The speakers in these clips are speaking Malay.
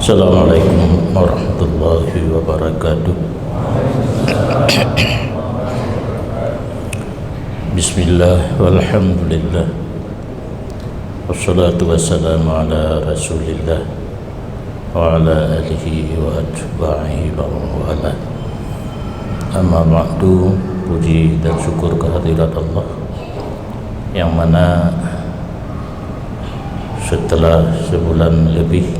Assalamualaikum warahmatullahi wabarakatuh. Bismillah walhamdulillah wassalatu wassalamu ala rasulillah wa ala alihi wa atba'ihi wa wala. Amma ba'du, puji dan syukur kehadirat Allah yang mana setelah sebulan lebih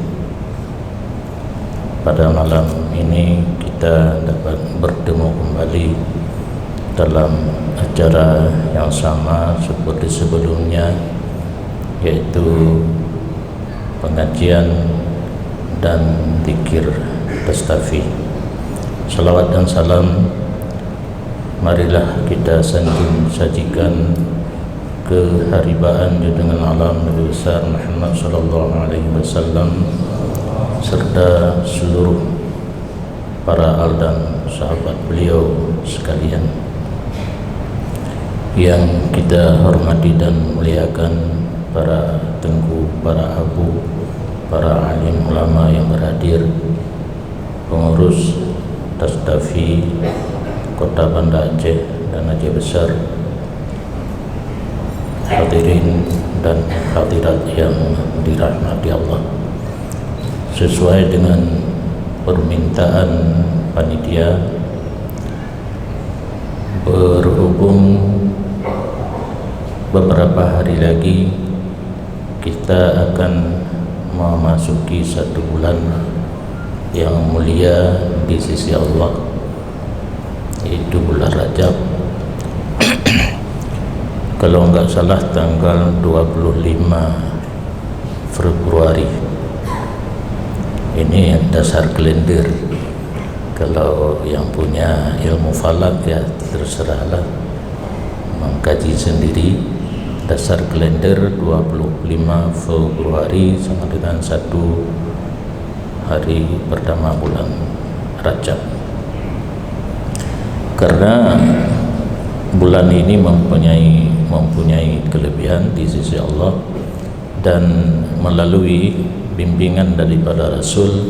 pada malam ini kita dapat bertemu kembali dalam acara yang sama seperti sebelumnya, yaitu pengajian dan zikir tastafi. Salawat dan salam marilah kita sajikan keharibaan dengan alam Nabi besar Muhammad sallallahu alaihi wasallam serta seluruh para al dan sahabat beliau sekalian yang kita hormati dan muliakan, para tengku, para abu, para alim ulama yang berhadir, pengurus Tasdafi Kota Banda Aceh dan Aceh Besar, hadirin dan hadirat yang dirahmati Allah. Sesuai dengan permintaan panitia, berhubung beberapa hari lagi kita akan memasuki satu bulan yang mulia di sisi Allah, yaitu bulan Rajab. Kalau enggak salah tanggal 25 Februari. Ini dasar kalender. Kalau yang punya ilmu falak ya terserahlah mengkaji sendiri. Dasar kalender 25 Februari sama dengan satu hari pertama bulan Rajab. Karena bulan ini mempunyai kelebihan di sisi Allah, dan melalui bimbingan daripada Rasul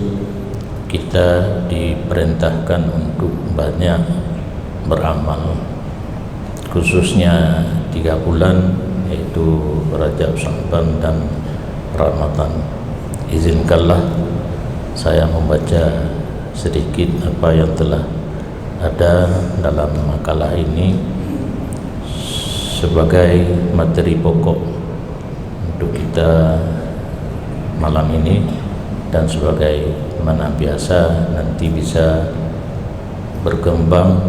kita diperintahkan untuk banyak beramal, khususnya 3 bulan, yaitu Rajab, Sya'ban dan Ramadan. Izinkanlah saya membaca sedikit apa yang telah ada dalam makalah ini sebagai materi pokok untuk kita malam ini, dan sebagai mana biasa nanti bisa berkembang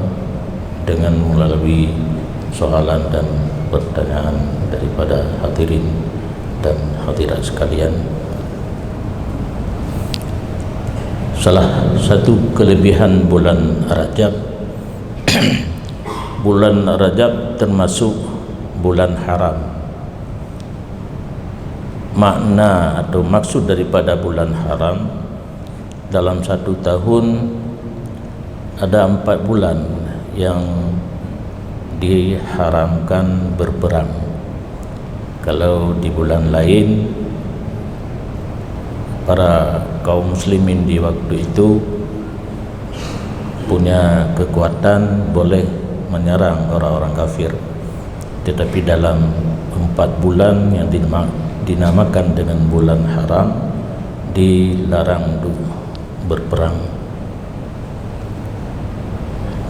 dengan melalui soalan dan pertanyaan daripada hadirin dan hadirat sekalian. Salah satu kelebihan bulan Rajab, bulan Rajab termasuk bulan haram. Makna atau maksud daripada bulan haram, dalam satu tahun ada 4 bulan yang diharamkan berperang. Kalau di bulan lain para kaum muslimin di waktu itu punya kekuatan boleh menyerang orang-orang kafir, tetapi dalam 4 bulan yang dinamakan dengan bulan haram dilarang untuk berperang.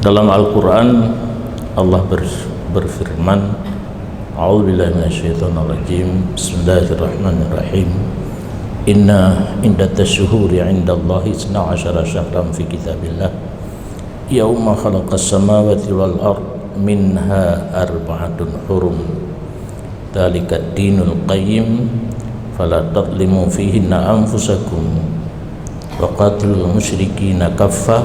Dalam Al-Quran Allah berfirman, A'udzubillahi minasyaitonirrajim, Bismillahirrahmanirrahim, Inna iddatash syuhuri 'indallahi 12 syahran fi kitabillah yauma khalaqas samawati wal ard minha arba'atun hurum dzalika ad-dinul qayyim fala tadlimu fihinna anfusakum wa qatilul musyrikina kaffa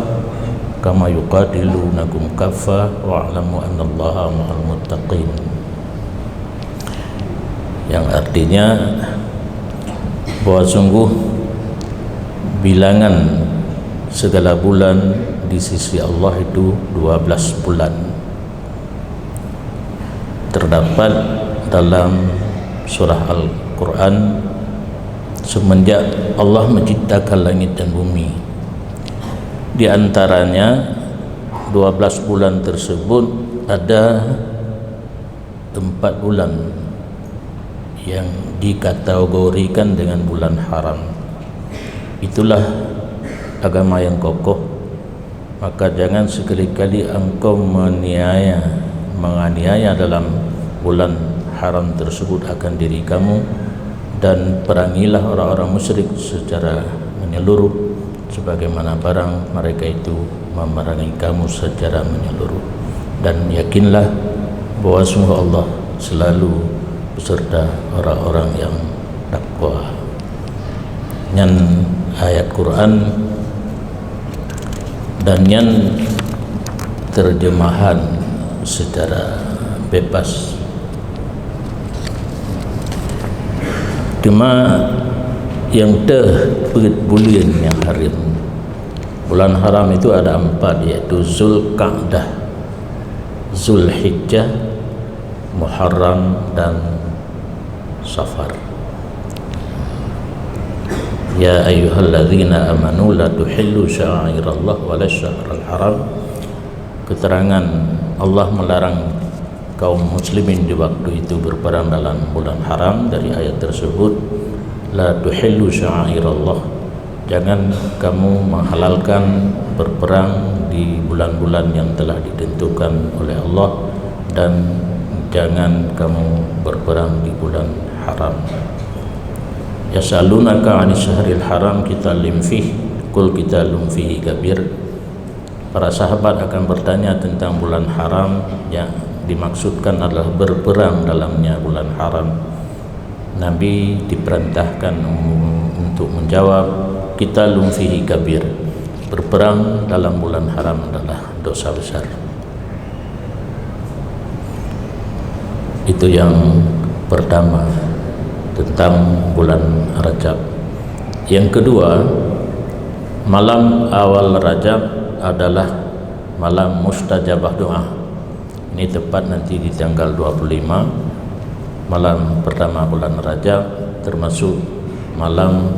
kama yuqatilunakum kaffa wa'lamu annallaha ma'al muttaqin. Yang artinya bahwa sungguh bilangan segala bulan di sisi Allah itu 12 bulan. Terdapat dalam surah Al-Quran semenjak Allah menciptakan langit dan bumi. Di antaranya 12 bulan tersebut ada 4 bulan yang dikategorikan dengan bulan haram. Itulah agama yang kokoh. Maka jangan sekali-kali engkau menganiaya dalam bulan haram tersebut akan diri kamu, dan perangilah orang-orang musyrik secara menyeluruh sebagaimana barang mereka itu memerangi kamu secara menyeluruh. Dan yakinlah bahwa sungguh Allah selalu beserta orang-orang yang takwa. Nyan ayat Quran dan nyan terjemahan secara bebas. Cuma yang bulan yang haram. Bulan haram itu ada 4, yaitu Zulqa'dah, Zulhijjah, Muharram dan Safar. Ya ayyuhalladzina amanu la tuhillu sya'airallah wala syahral haram. Keterangan Allah melarang kaum muslimin di waktu itu berperang dalam bulan haram. Dari ayat tersebut, la tuhillu sya'airallah, jangan kamu menghalalkan berperang di bulan-bulan yang telah ditentukan oleh Allah, dan jangan kamu berperang di bulan haram. Yasalunaka 'anis syahril haram qitalin fihi qul qitalun fihi kabir. Para sahabat akan bertanya tentang bulan haram, yang dimaksudkan adalah berperang dalamnya bulan haram. Nabi diperintahkan untuk menjawab, qitalun fihi kabir, berperang dalam bulan haram adalah dosa besar. Itu yang pertama tentang bulan Rajab. Yang kedua, malam awal Rajab adalah malam mustajabah doa. Ini tepat nanti di tanggal 25, malam pertama bulan Rajab, termasuk malam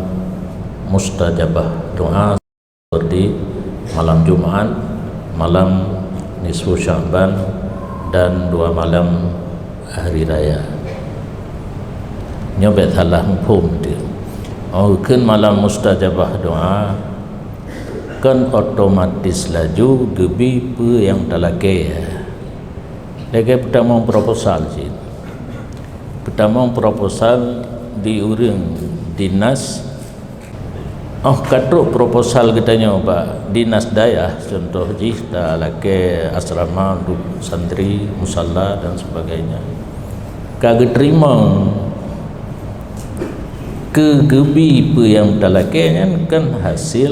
mustajabah doa seperti malam Jumat, malam nisfu Sya'ban, dan 2 malam hari raya. Nyobet salah hukum dia. Kan malam mustajabah doa kan otomatis laju gebi pe yang talake. Lagi pertama proposal sih. Pertama proposal di urang dinas. Katruk proposal katanya Pak dinas daya, contoh jih talake asrama untuk santri, musalla dan sebagainya. Kagak terima ke gebi pe yang talake kan hasil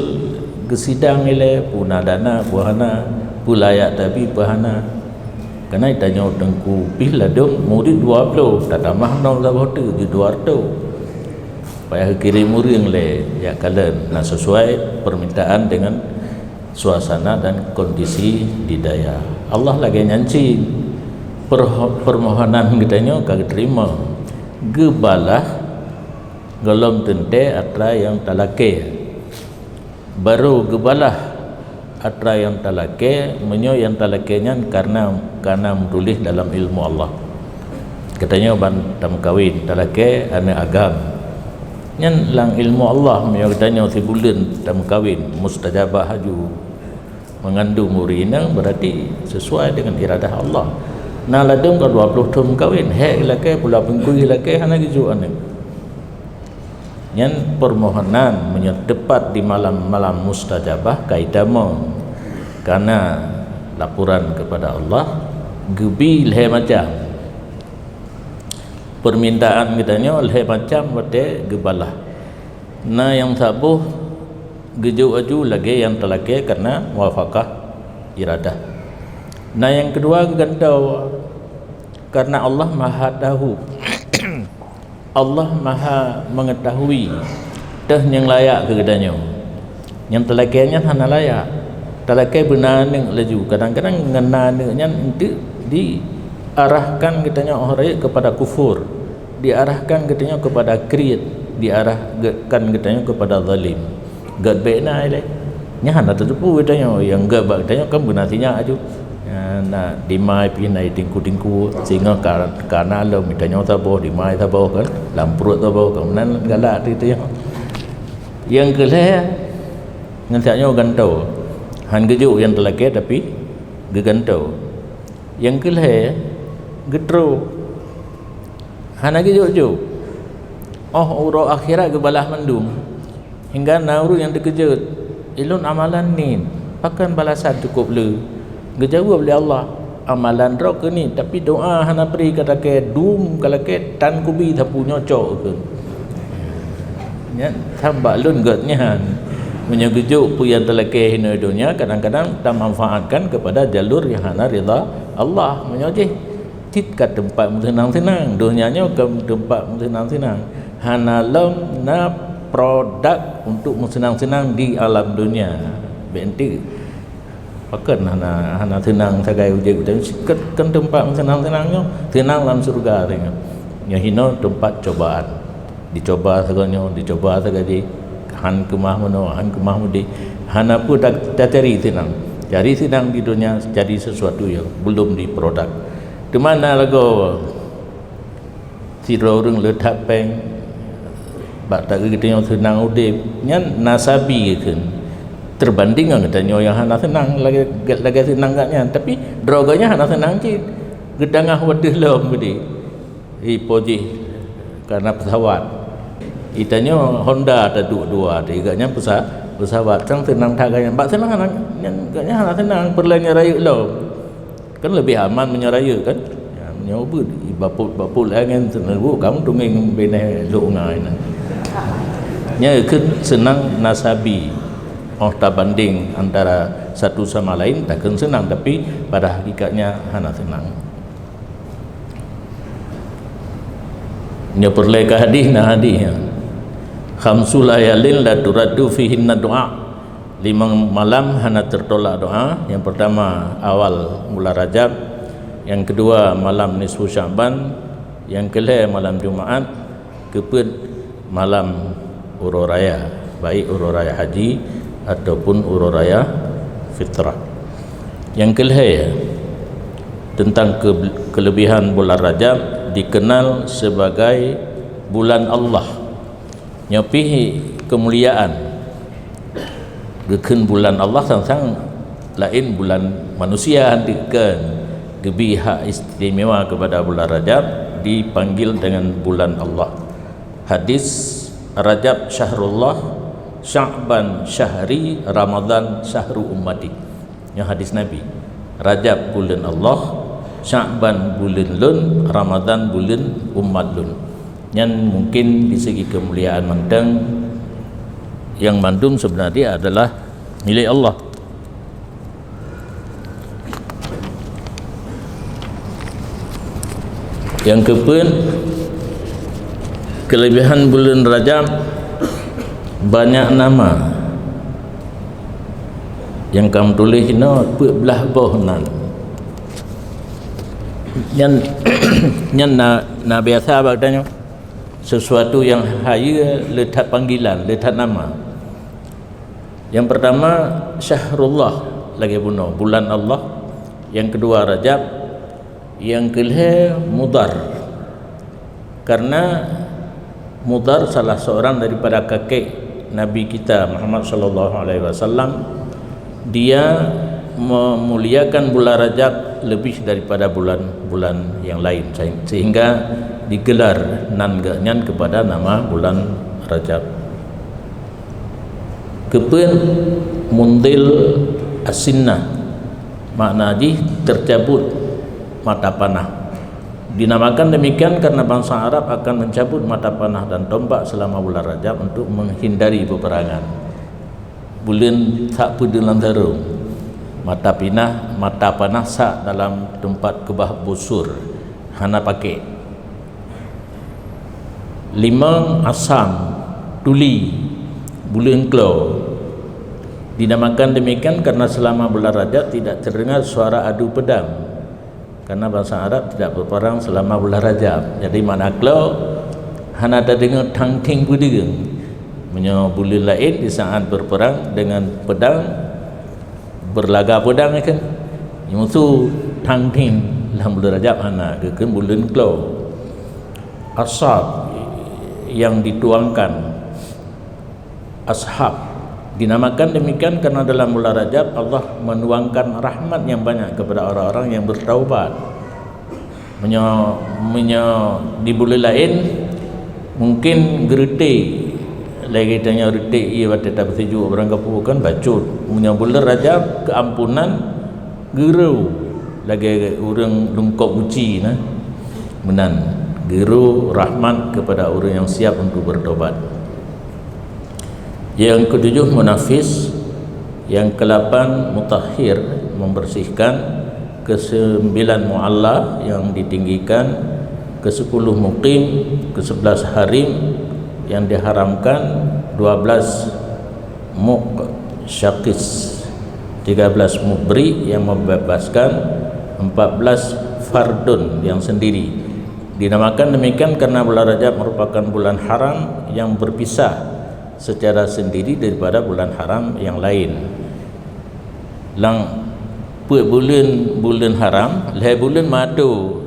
kesidang ile puna dana buahana pulayak tapi bahana kena tanya tengku bila dong murid 20 tak tamah nol dah hotel di 200 payah kirim murid le ya kalian nah sesuai permintaan dengan suasana dan kondisi di daya. Allah lagi nyanci permohonan kitanya kagak terima gebalah golom tente atra yang talake baru gebalah atra yang talake menyo yang talakenya karena menulis dalam ilmu Allah katanya bantam kawin talake ane agam nyan lang ilmu Allah menyo katanya si bulan tam kawin mustajabah haju mengandung murina berarti sesuai dengan iradah Allah. Nah ladung ka 20 tahun kawin he lake pula pengkui lake hana gizu ane yang permohonan menyetepat di malam-malam mustajabah kaidamon karena laporan kepada Allah gebi leh macam permintaan kitanya leh macam bate gebalah. Nah yang sabuh geju-aju lagi yang telake karena muafakah iradah. Nah yang kedua gantau karena Allah Maha tahu Allah Maha mengetahui dah yang layak ke kedanya. Yang telakainya hana layak. Telakai benar ning laju. Kadang-kadang ngenanya itu diarahkan katanya orang kepada kufur. Diarahkan katanya kepada kriat. diarahkan katanya kepada zalim. Gad baikna ile. Nya hana tertipu katanya yang gad bak katanya kan benatinya aju. Na dimai pinai tingku sehingga karena lo mitanya tabo dimai tabo kan lamprut tabo kemudian galak itu yang kelih ngantinya gantau han gejuk yang telake tapi gegantau yang kelih getro hana gejuk uro akhirat ke balah mendung hingga nauru yang dikejut ilun amalan ni pakan balasan cukup le gejawab oleh Allah amalan rok ni tapi doa hana beri kata ke dum kalau ke tan kubi thapu nyocok ke nya tambah lun gatnya menyegejuk pu yang telake hina dunia kadang-kadang tak manfaatkan kepada jalur yang hana rida Allah menyojeh tit kat tempat senang-senang dunianya ke tempat senang-senang hana lam na produk untuk senang-senang di alam dunia benti pakan hana tenang sagai ujek dan kan tempat senang-senangnya tenang dalam surga tengok yang hina tempat cobaan dicoba saganya han kemah mano han kemah mudi hana pun dah cari tenang di dunia jadi sesuatu yang belum diproduk di mana lagu si orang letak peng bak tak kita yang tenang udip nyan nasabi kan terbanding dengan katanya yang hana senang lagi senang katnya tapi droganya hana senang cik gedangah wadah lom budi poji karena pesawat itanya Honda ada dua tiganya pesawat sang senang taganya bak senang katnya hana senang perlanya raya lom kan lebih aman menyeraya kan menyoba bapul angin seneru kamu tunging beneh lungai nya senang nasabi tak banding antara satu sama lain takkan senang tapi pada hakikatnya hana senang nya perle ka hadis khamsul layalin la turaddu fihinna doa 5 malam hana tertolak doa yang pertama awal mula Rajab yang kedua malam nisfu Syaban yang kelih malam Jumaat kepeut malam Uro Raya baik Uro Raya Haji ataupun Uro Raya Fitrah. Yang kelih tentang kelebihan bulan Rajab dikenal sebagai bulan Allah nyapihi kemuliaan geken bulan Allah sang lain bulan manusia diken gebi hak istimewa kepada bulan Rajab dipanggil dengan bulan Allah. Hadis Rajab syahrullah Sya'ban syahri Ramadan syahru ummati yang hadis Nabi Rajab bulan Allah Sya'ban bulan lun Ramadan bulan umat lun yang mungkin di segi kemuliaan mandang yang mandum sebenarnya adalah milik Allah. Yang keempat kelebihan bulan Rajab banyak nama yang kamu tulis ini belah bohnan yang na biasa bagdanya sesuatu yang haya letak panggilan letak nama. Yang pertama syahrullah lagi bulan Allah, yang kedua Rajab, yang kelih Mudar karena Mudar salah seorang daripada kakek Nabi kita Muhammad sallallahu alaihi wasallam dia memuliakan bulan Rajab lebih daripada bulan-bulan yang lain sehingga digelar nanganyan kepada nama bulan Rajab. Kepen mundil asinnah makna tercabut mata panah. Dinamakan demikian karena bangsa Arab akan mencabut mata panah dan tombak selama bulan Rajab untuk menghindari peperangan. Bulan tak pedelan terung mata panah sak dalam tempat kebah busur hana pakai. 5 asam tuli bulan klo. Dinamakan demikian karena selama bulan Rajab tidak terdengar suara adu pedang karena bangsa Arab tidak berperang selama bulan Rajab. Jadi mana klo hana ada dengar tang ting pudi menyo bulan lain di saat berperang dengan pedang berlaga pedang kan musuh tang ting dalam bulan Rajab hana ke bulan klo ashab yang dituangkan ashab dinamakan demikian karena dalam bulan Rajab Allah menuangkan rahmat yang banyak kepada orang-orang yang bertaubat. Di bulan lain mungkin gerti lagi tanya gerti ia pada tak bersejuk orang kampung kan bacut bulan Rajab keampunan geru lagi orang lungkop uci nah menan geru rahmat kepada orang yang siap untuk bertobat. Yang ketujuh munafis, yang ke-8 mutahhir membersihkan, ke-9 mu'alla yang ditinggikan, ke-10 muqim, ke-11 harim yang diharamkan, 12 muqsyaqis, 13 mubri yang membebaskan, 14 fardun yang sendiri. Dinamakan demikian karena bulan Rajab merupakan bulan haram yang berpisah secara sendiri daripada bulan haram yang lain. Lang bulan haram lah bulan madu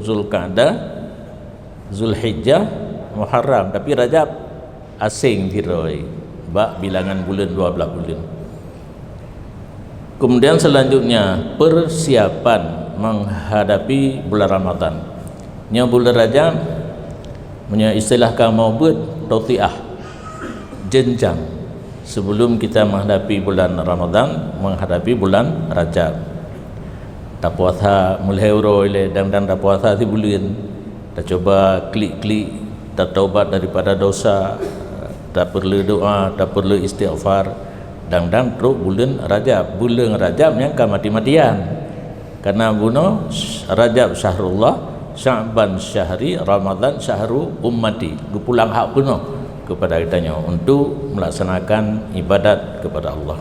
Zulqa'dah, Zulhijjah, Muharram, tapi Rajab asing tiroi bak bilangan bulan 12 bulan. Kemudian selanjutnya persiapan menghadapi bulan Ramadan. Nya bulan Rajab punya istilah kamu buat tautiah jenjang sebelum kita menghadapi bulan Ramadan, menghadapi bulan Rajab. Tak puasa mulai uroi dan tak puasa si bulan. Tak coba klik-klik, tak taubat daripada dosa, tak perlu doa, tak perlu istighfar. Dan terus bulan Rajab. Bulan Rajab yang kan mati-matian. Karena bunuh Rajab syahrullah, Sya'ban syahri, Ramadan syahru ummati. Pulang hak penuh kepada kitanya untuk melaksanakan ibadat kepada Allah.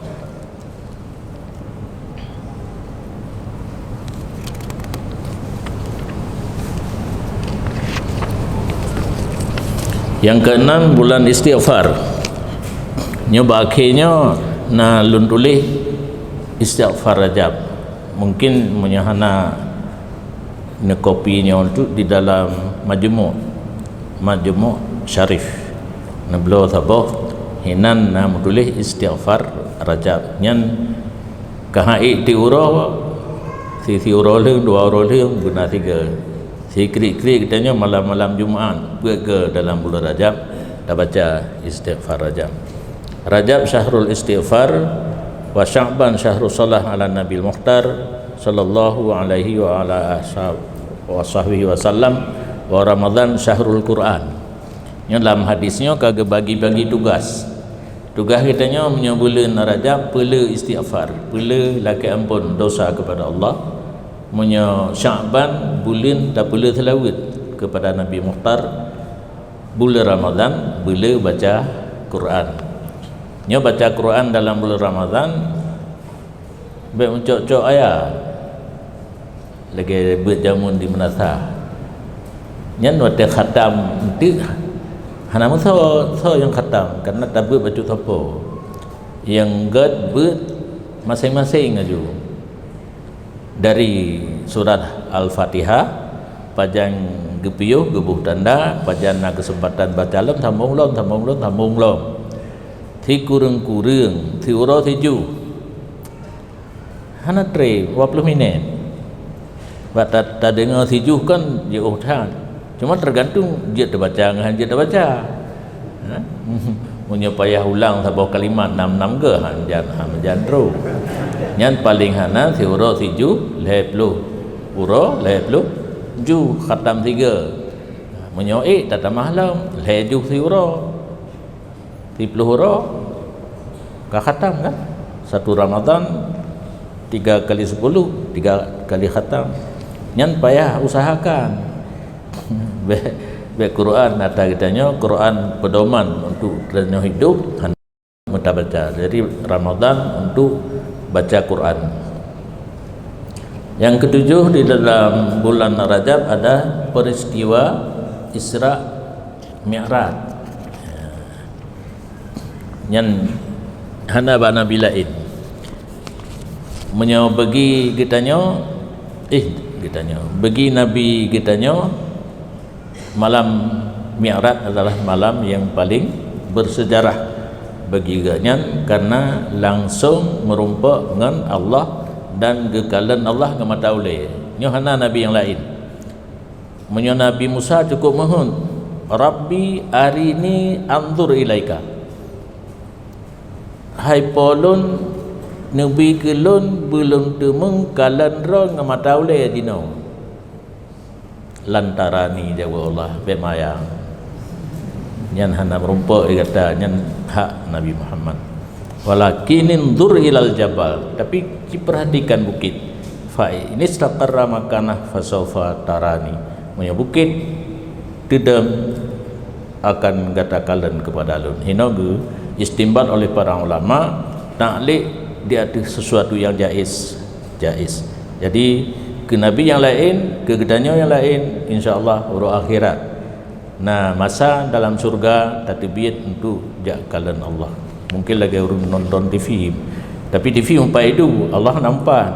Yang ke-6 bulan istighfar. Nyoba akhirnya na lun tulis istighfar Rajab. Mungkin menyahana ne kopinya untuk di dalam majmu' syarif. Nablo tabah hinan na tulis istighfar Rajab. Nyan kahai ti uro si uro le dua uro le guna tiga. Si krik-krik katanya malam-malam Jumaat ke dalam bulan Rajab dah baca istighfar Rajab. Rajab syahrul istighfar wa Sya'ban syahrul salah ala Nabil Mukhtar sallallahu alaihi wa ala sahbihi wasallam wa Ramadan syahrul Quran. Yang dalam hadisnya kagak bagi-bagi tugas. Tugas kitanya bulan Rajab pela istighfar, pela laki ampun dosa kepada Allah. Sya'ban bulan tak pela selawat kepada Nabi Mukhtar. Bulan Ramadan bila baca Quran. Nya baca Quran dalam bulan Ramadan baik mencok-cok ayat lagi berjamun di menasa. Nya wate khatam nanti hana so yang khatam karena tak baca siapa. Yang gad ber masing-masing aju. Dari surat Al-Fatihah pajang gepiuh gebuh tanda pajan na kesempatan baca lam sambung lom thi kurang thi uro thi ju hana tre 20 minit buat tak dengar thi ju kan dia than cuma tergantung dia terbaca dengan dia terbaca punya payah ulang sebuah kalimat 6 ke han ro nyan paling hana thi uro thi ju 20 uro 20 ju khatam 3 menyoi tak mahlam leju thi uro 30 uro ka khatam kan satu Ramadan 3 kali 10 3 kali khatam nyan payah usahakan be Quran ada kitanya Quran pedoman untuk dunia hidup baca. Jadi Ramadan untuk baca Quran. Yang ke-7 di dalam bulan Rajab ada peristiwa Isra Mi'raj nyan hana ba nabi lain menyo bagi kitanya bagi nabi kitanya malam Mi'raj adalah malam yang paling bersejarah bagi kitanya karena langsung merumpa dengan Allah dan kekalan Allah ke mata ulai nyo hana nabi yang lain menyo Nabi Musa cukup mohon Rabbi arini anzur ilaika hai polun nabi kelun belum temung kalan ro ngamata ulai dino lantarani jawa Allah bemayang nyan hana merumpa kata nyan hak Nabi Muhammad walakin inzur ilal jabal tapi diperhatikan bukit fa ini istaqarra makanah fasawfa tarani punya bukit tidak akan katakan kepada alun hinogu istimbat oleh para ulama taklid dia ada sesuatu yang jaiz jadi ke nabi yang lain ke gedanya yang lain insyaallah urus akhirat nah masa dalam surga tatbiyat untuk jakalan Allah mungkin lagi urus nonton TV tapi TV umpai itu Allah nampak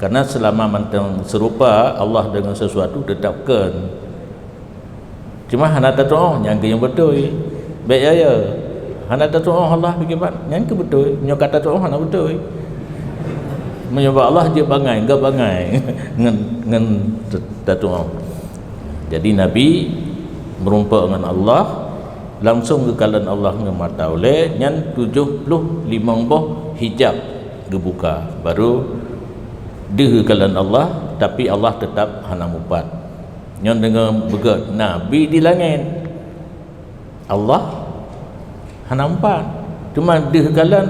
karena selama mantang serupa Allah dengan sesuatu tetapkan cuma hana tahu yang yang betul baik ya hana tahu Allah bagaimana yang ke betul nyo kata tahu hana betul menyembah Allah je bangai enggak bangai ngan tahu jadi nabi merumpa dengan Allah langsung ke kalan Allah dengan mata oleh nyan 75 boh hijab dibuka baru di kalan Allah tapi Allah tetap hana mupat nyon dengan begat nabi di langit Allah hana empat cuma di kalan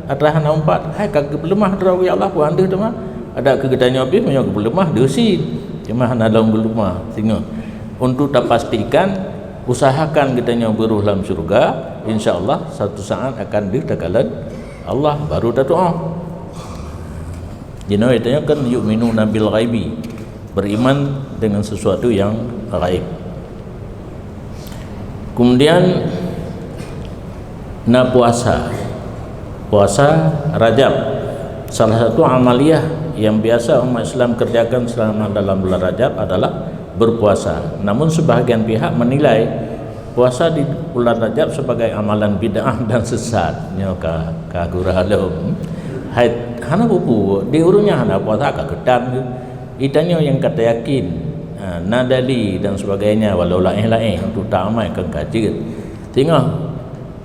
atas hana empat hai kagak lemah darawi Allah pun anda tu mah ada kegetanya habis punya lemah dosi cuma hana dalam lemah tengok untuk tak pastikan usahakan kitanya beruh dalam surga insyaallah satu saat akan di kalan Allah baru doa you know itu kan yu'minu nabil ghaibi beriman dengan sesuatu yang gaib kemudian puasa Rajab salah satu amaliyah yang biasa umat Islam kerjakan selama dalam bulan Rajab adalah berpuasa namun sebahagian pihak menilai puasa di bulan Rajab sebagai amalan bid'ah dan sesat nyo ka guralum hai hana buku di urungnya hana puasa ka gedang itanya yang kata yakin nadali dan sebagainya walau lain untuk tak amai ke kaji tengok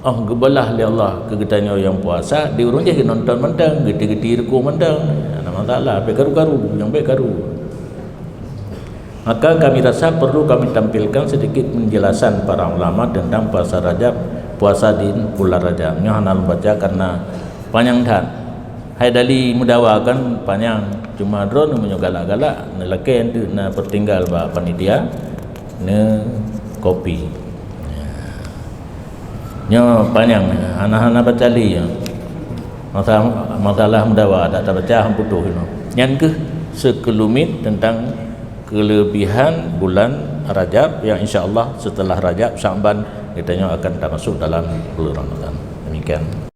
gebelah li Allah kegetanya yang puasa di urung je nonton mentang gede-gede reku mentang ada masalah baik garu-garu yang baik garu maka kami rasa perlu kami tampilkan sedikit penjelasan para ulama tentang puasa Rajab puasa di bulan Rajab nya hana membaca karena panjang dan hai dali mudawa kan panjang cuma drone menyo galak-galak neleken tu na pertinggal ba panitia ne kopi nya panjang anak-anak bacali ya masalah mudawa tak baca putuh itu yang ke sekelumit tentang kelebihan bulan Rajab yang insyaallah setelah Rajab Sya'ban kita akan masuk dalam bulan Ramadan demikian